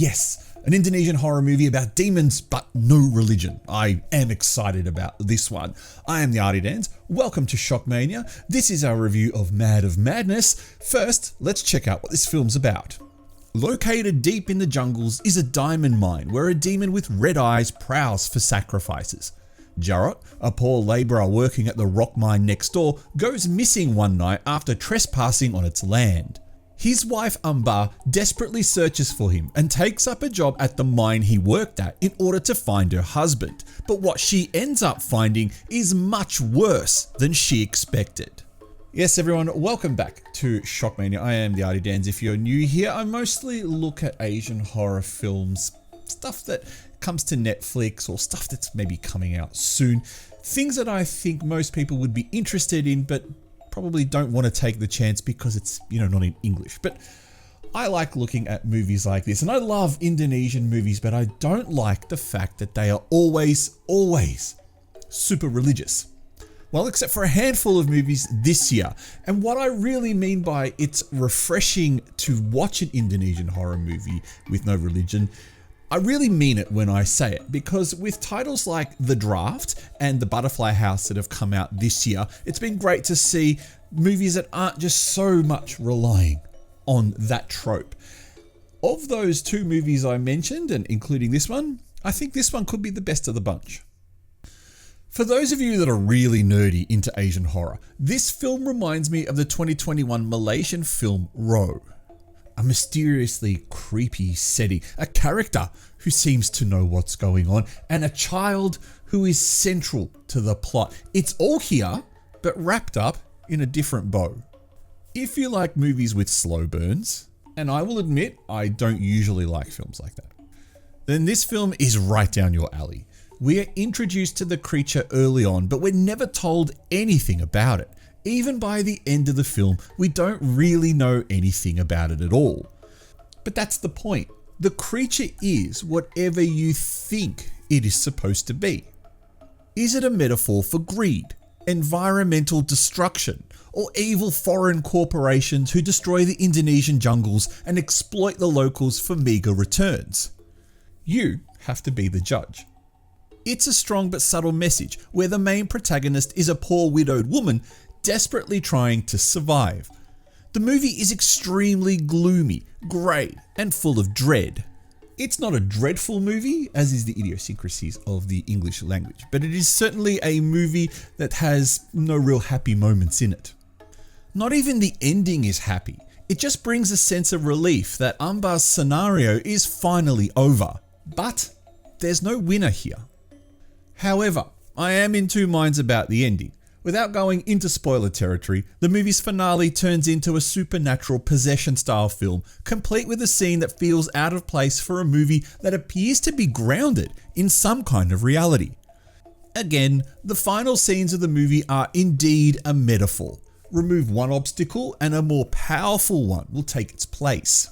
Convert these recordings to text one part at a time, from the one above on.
Yes, an Indonesian horror movie about demons but no religion. I am excited about this one. I am the Artie Dans. Welcome to Shockmania. This is our review of Mad of Madness. First, let's check out what this film's about. Located deep in the jungles is a diamond mine where a demon with red eyes prowls for sacrifices. Jarrett, a poor labourer working at the rock mine next door, goes missing one night after trespassing on its land. His wife Ambar desperately searches for him and takes up a job at the mine he worked at in order to find her husband, but what she ends up finding is much worse than she expected. Yes everyone, welcome back to Shockmania. I am the Artie Dans. If you're new here, I mostly look at Asian horror films, stuff that comes to Netflix or stuff that's maybe coming out soon, things that I think most people would be interested in but probably don't want to take the chance because it's, not in English. But I like looking at movies like this, and I love Indonesian movies, but I don't like the fact that they are always super religious. Well, except for a handful of movies this year. And what I really mean by it's refreshing to watch an Indonesian horror movie with no religion, I really mean it when I say it, because with titles like The Draft and The Butterfly House that have come out this year, it's been great to see movies that aren't just so much relying on that trope. Of those two movies I mentioned, and including this one, I think this one could be the best of the bunch. For those of you that are really nerdy into Asian horror, this film reminds me of the 2021 Malaysian film Ro. A mysteriously creepy setting, a character who seems to know what's going on, and a child who is central to the plot. It's all here, but wrapped up in a different bow. If you like movies with slow burns, and I will admit I don't usually like films like that, then this film is right down your alley. We are introduced to the creature early on, but we're never told anything about it. Even by the end of the film, we don't really know anything about it at all. But that's the point. The creature is whatever you think it is supposed to be. Is it a metaphor for greed, environmental destruction, or evil foreign corporations who destroy the Indonesian jungles and exploit the locals for meager returns? You have to be the judge. It's a strong but subtle message where the main protagonist is a poor widowed woman desperately trying to survive. The movie is extremely gloomy, grey, and full of dread. It's not a dreadful movie, as is the idiosyncrasies of the English language, but it is certainly a movie that has no real happy moments in it. Not even the ending is happy. It just brings a sense of relief that Ambar's scenario is finally over. But there's no winner here. However, I am in two minds about the ending. Without going into spoiler territory, the movie's finale turns into a supernatural possession-style film, complete with a scene that feels out of place for a movie that appears to be grounded in some kind of reality. Again, the final scenes of the movie are indeed a metaphor. Remove one obstacle and a more powerful one will take its place.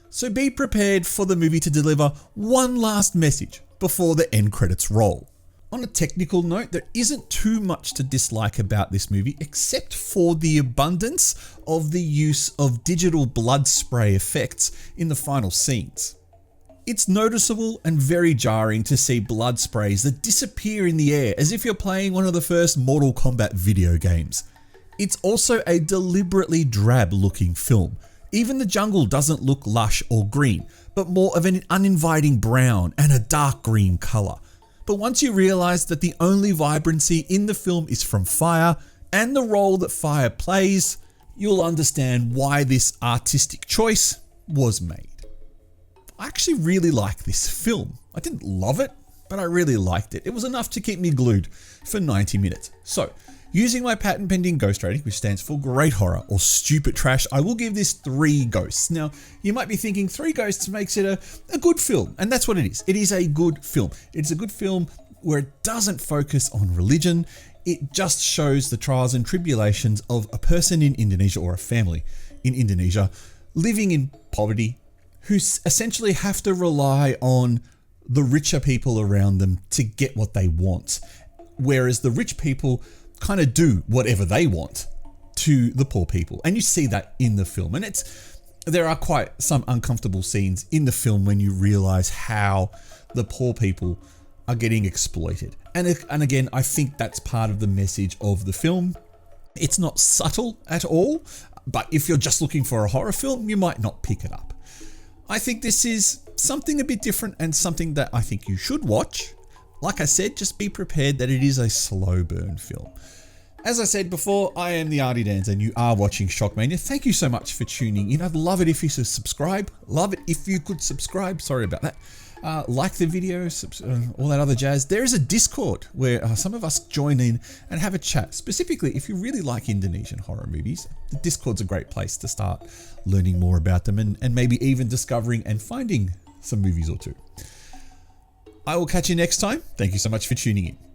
So be prepared for the movie to deliver one last message before the end credits roll. On a technical note, there isn't too much to dislike about this movie except for the abundance of the use of digital blood spray effects in the final scenes. It's noticeable and very jarring to see blood sprays that disappear in the air as if you're playing one of the first Mortal Kombat video games. It's also a deliberately drab looking film. Even the jungle doesn't look lush or green, but more of an uninviting brown and a dark green colour. But once you realise that the only vibrancy in the film is from fire and the role that fire plays, you'll understand why this artistic choice was made. I actually really like this film. I didn't love it, but I really liked it. It was enough to keep me glued for 90 minutes. So, using my patent pending ghost rating, which stands for great horror or stupid trash, I will give this 3 ghosts. Now, you might be thinking 3 ghosts makes it a good film, and that's what it is. It is a good film. It's a good film where it doesn't focus on religion. It just shows the trials and tribulations of a person in Indonesia or a family in Indonesia living in poverty who essentially have to rely on the richer people around them to get what they want. Whereas the rich people kind of do whatever they want to the poor people. And you see that in the film. And there are quite some uncomfortable scenes in the film when you realize how the poor people are getting exploited. And again, I think that's part of the message of the film. It's not subtle at all, but if you're just looking for a horror film, you might not pick it up. I think this is something a bit different and something that I think you should watch. Like I said, just be prepared that it is a slow burn film. As I said before, I am the Artie Dans and you are watching Shockmania. Thank you so much for tuning in. I'd love it if you could subscribe. Love it if you could subscribe. Sorry about that. Like the video, all that other jazz. There is a Discord where some of us join in and have a chat. Specifically, if you really like Indonesian horror movies, the Discord's a great place to start learning more about them and maybe even discovering and finding some movies or two. I will catch you next time. Thank you so much for tuning in.